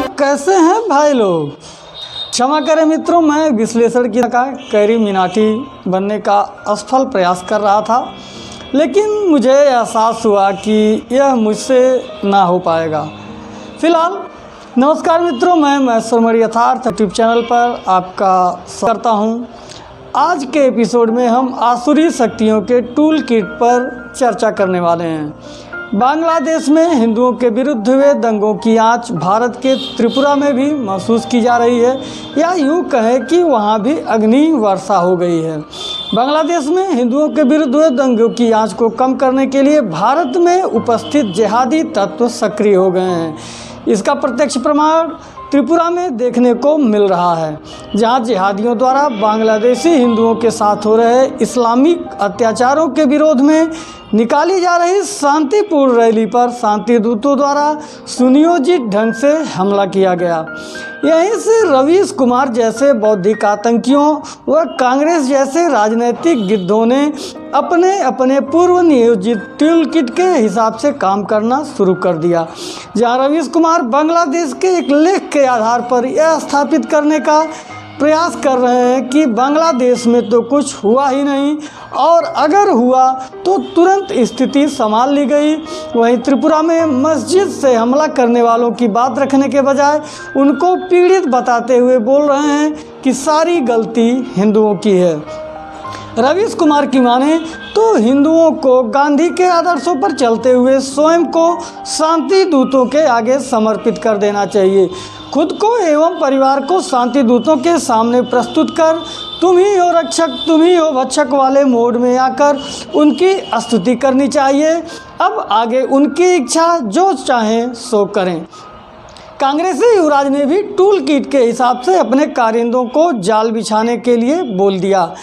कैसे हैं भाई लोग। क्षमा करें मित्रों, मैं विश्लेषण की कैरी मिनाटी बनने का असफल प्रयास कर रहा था, लेकिन मुझे एहसास हुआ कि यह मुझसे ना हो पाएगा। फिलहाल नमस्कार मित्रों, मैं महेश्वर यथार्थ यूट्यूब चैनल पर आपका स्वागत करता हूं। आज के एपिसोड में हम आसुरी शक्तियों के टूल किट पर चर्चा करने वाले हैं। बांग्लादेश में हिंदुओं के विरुद्ध हुए दंगों की आंच भारत के त्रिपुरा में भी महसूस की जा रही है, या यूँ कहें कि वहाँ भी अग्नि वर्षा हो गई है। बांग्लादेश में हिंदुओं के विरुद्ध हुए दंगों की आंच को कम करने के लिए भारत में उपस्थित जिहादी तत्व सक्रिय हो गए हैं। इसका प्रत्यक्ष प्रमाण त्रिपुरा में देखने को मिल रहा है, जहां जिहादियों द्वारा बांग्लादेशी हिंदुओं के साथ हो रहे इस्लामिक अत्याचारों के विरोध में निकाली जा रही शांतिपूर्ण रैली पर शांति दूतों द्वारा सुनियोजित ढंग से हमला किया गया। यहीं से रवीश कुमार जैसे बौद्धिक आतंकियों व कांग्रेस जैसे राजनीतिक गिद्धों ने अपने अपने पूर्व नियोजित टूल किट के हिसाब से काम करना शुरू कर दिया, जहां रवीश कुमार बांग्लादेश के एक लेख के आधार पर यह स्थापित करने का प्रयास कर रहे हैं कि बांग्लादेश में तो कुछ हुआ ही नहीं, और अगर हुआ तो तुरंत स्थिति संभाल ली गई। वहीं त्रिपुरा में मस्जिद से हमला करने वालों की बात रखने के बजाय उनको पीड़ित बताते हुए बोल रहे हैं कि सारी गलती हिंदुओं की है। रवीश कुमार की माने तो हिंदुओं को गांधी के आदर्शों पर चलते हुए स्वयं को शांति दूतों के आगे समर्पित कर देना चाहिए। खुद को एवं परिवार को शांति दूतों के सामने प्रस्तुत कर तुम ही हो रक्षक, तुम ही हो भक्षक वाले मोड में आकर उनकी स्तुति करनी चाहिए। अब आगे उनकी इच्छा, जो चाहें सो करें। कांग्रेसी युवराज ने भी टूल किट के हिसाब से अपने कारिंदों को जाल बिछाने के लिए बोल दिया।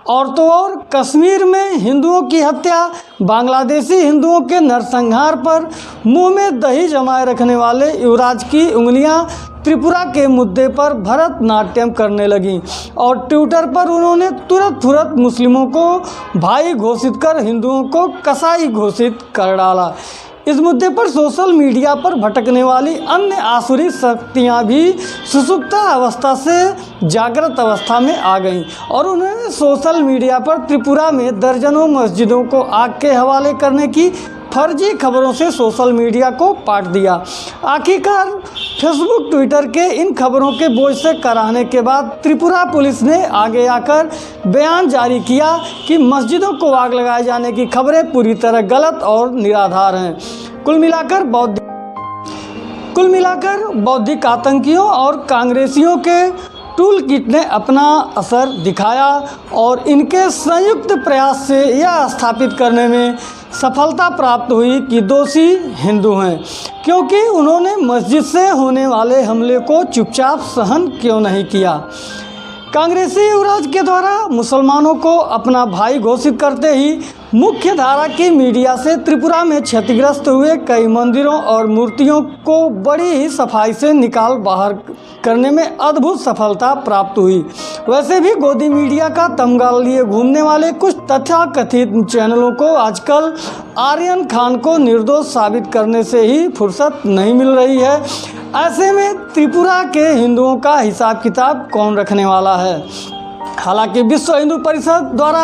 और तो और कश्मीर में हिंदुओं की हत्या, बांग्लादेशी हिंदुओं के नरसंहार पर मुंह में दही जमाए रखने वाले युवराज की उंगलियां त्रिपुरा के मुद्दे पर भरतनाट्यम करने लगीं, और ट्विटर पर उन्होंने तुरंत मुस्लिमों को भाई घोषित कर हिंदुओं को कसाई घोषित कर डाला। इस मुद्दे पर सोशल मीडिया पर भटकने वाली अन्य आसुरी शक्तियां भी सुसुप्त अवस्था से जागृत अवस्था में आ गईं, और उन्होंने सोशल मीडिया पर त्रिपुरा में दर्जनों मस्जिदों को आग के हवाले करने की फर्जी खबरों से सोशल मीडिया को पाट दिया। आखिरकार फेसबुक, ट्विटर के इन खबरों के बोझ से कराहने के बाद त्रिपुरा पुलिस ने आगे आकर बयान जारी किया कि मस्जिदों को आग लगाए जाने की खबरें पूरी तरह गलत और निराधार हैं। कुल मिलाकर बौद्धिक आतंकियों और कांग्रेसियों के टूल किट ने अपना असर दिखाया, और इनके संयुक्त प्रयास से यह स्थापित करने में सफलता प्राप्त हुई कि दोषी हिंदू हैं, क्योंकि उन्होंने मस्जिद से होने वाले हमले को चुपचाप सहन क्यों नहीं किया। कांग्रेसी युवराज के द्वारा मुसलमानों को अपना भाई घोषित करते ही मुख्य धारा की मीडिया से त्रिपुरा में क्षतिग्रस्त हुए कई मंदिरों और मूर्तियों को बड़ी ही सफाई से निकाल बाहर करने में अद्भुत सफलता प्राप्त हुई। वैसे भी गोदी मीडिया का तमगा लिए घूमने वाले कुछ तथाकथित चैनलों को आजकल आर्यन खान को निर्दोष साबित करने से ही फुर्सत नहीं मिल रही है। ऐसे में त्रिपुरा के हिंदुओं का हिसाब किताब कौन रखने वाला है। हालांकि विश्व हिंदू परिषद द्वारा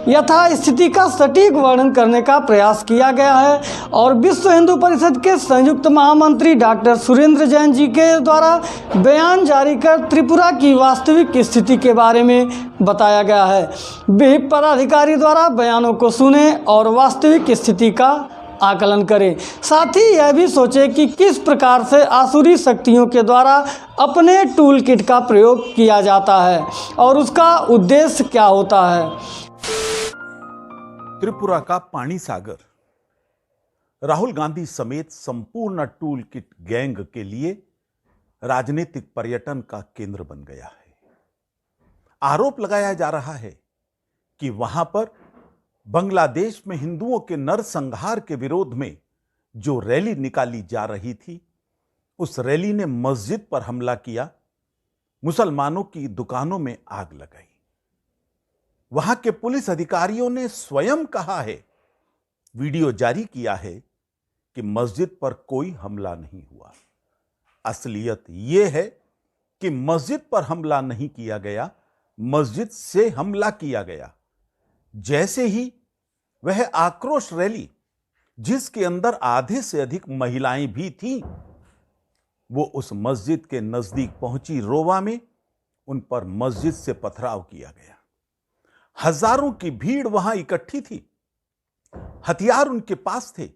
यथास्थिति का सटीक वर्णन करने का प्रयास किया गया है, और विश्व हिंदू परिषद के संयुक्त महामंत्री डॉक्टर सुरेंद्र जैन जी के द्वारा बयान जारी कर त्रिपुरा की वास्तविक स्थिति के बारे में बताया गया है। विहिप पदाधिकारी द्वारा बयानों को सुने और वास्तविक स्थिति का आकलन करें। साथ ही यह भी सोचें कि किस प्रकार से आसुरी शक्तियों के द्वारा अपने टूल किट का प्रयोग किया जाता है और उसका उद्देश्य क्या होता है। त्रिपुरा का पानी सागर राहुल गांधी समेत संपूर्ण टूल किट गैंग के लिए राजनीतिक पर्यटन का केंद्र बन गया है। आरोप लगाया जा रहा है कि वहां पर बांग्लादेश में हिंदुओं के नरसंहार के विरोध में जो रैली निकाली जा रही थी, उस रैली ने मस्जिद पर हमला किया, मुसलमानों की दुकानों में आग लगाई। वहां के पुलिस अधिकारियों ने स्वयं कहा है, वीडियो जारी किया है कि मस्जिद पर कोई हमला नहीं हुआ। असलियत यह है कि मस्जिद पर हमला नहीं किया गया, मस्जिद से हमला किया गया। जैसे ही वह आक्रोश रैली, जिसके अंदर आधे से अधिक महिलाएं भी थीं, वो उस मस्जिद के नजदीक पहुंची रोवा में, उन पर मस्जिद से पथराव किया गया। हजारों की भीड़ वहां इकट्ठी थी, हथियार उनके पास थे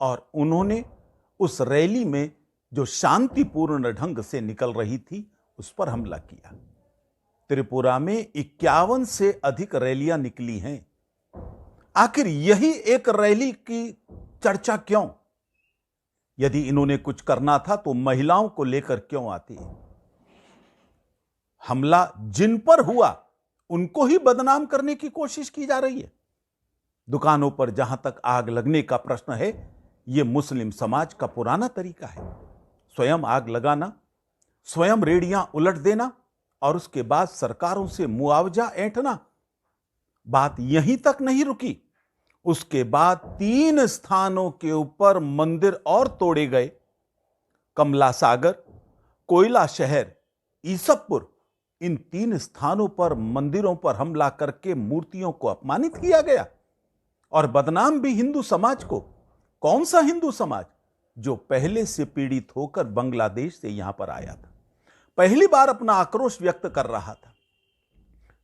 और उन्होंने उस रैली में जो शांतिपूर्ण ढंग से निकल रही थी उस पर हमला किया। त्रिपुरा में 51 से अधिक रैलियां निकली हैं। आखिर यही एक रैली की चर्चा क्यों? यदि इन्होंने कुछ करना था तो महिलाओं को लेकर क्यों आती? हमला जिन पर हुआ उनको ही बदनाम करने की कोशिश की जा रही है। दुकानों पर जहां तक आग लगने का प्रश्न है, यह मुस्लिम समाज का पुराना तरीका है। स्वयं आग लगाना, स्वयं रेडियां उलट देना और उसके बाद सरकारों से मुआवजा ऐंठना। बात यहीं तक नहीं रुकी, उसके बाद 3 स्थानों के ऊपर मंदिर और तोड़े गए। कमला सागर, कोयला शहर, ईसकपुर, इन 3 स्थानों पर मंदिरों पर हमला करके मूर्तियों को अपमानित किया गया और बदनाम भी हिंदू समाज को। कौन सा हिंदू समाज जो पहले से पीड़ित होकर बांग्लादेश से यहां पर आया था, पहली बार अपना आक्रोश व्यक्त कर रहा था।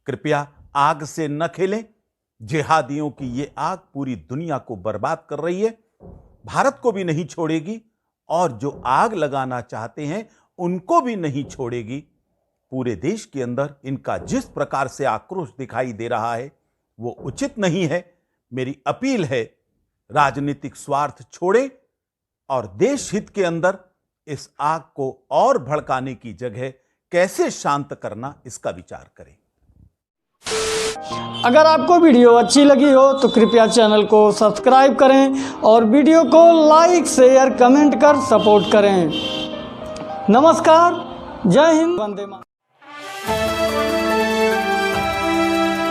कृपया आग से न खेलें। जिहादियों की यह आग पूरी दुनिया को बर्बाद कर रही है, भारत को भी नहीं छोड़ेगी और जो आग लगाना चाहते हैं उनको भी नहीं छोड़ेगी। पूरे देश के अंदर इनका जिस प्रकार से आक्रोश दिखाई दे रहा है वो उचित नहीं है। मेरी अपील है, राजनीतिक स्वार्थ छोड़ें और देश हित के अंदर इस आग को और भड़काने की जगह कैसे शांत करना, इसका विचार करें। अगर आपको वीडियो अच्छी लगी हो तो कृपया चैनल को सब्सक्राइब करें और वीडियो को लाइक, शेयर, कमेंट कर सपोर्ट करें। नमस्कार, जय हिंद, वंदे मातरम।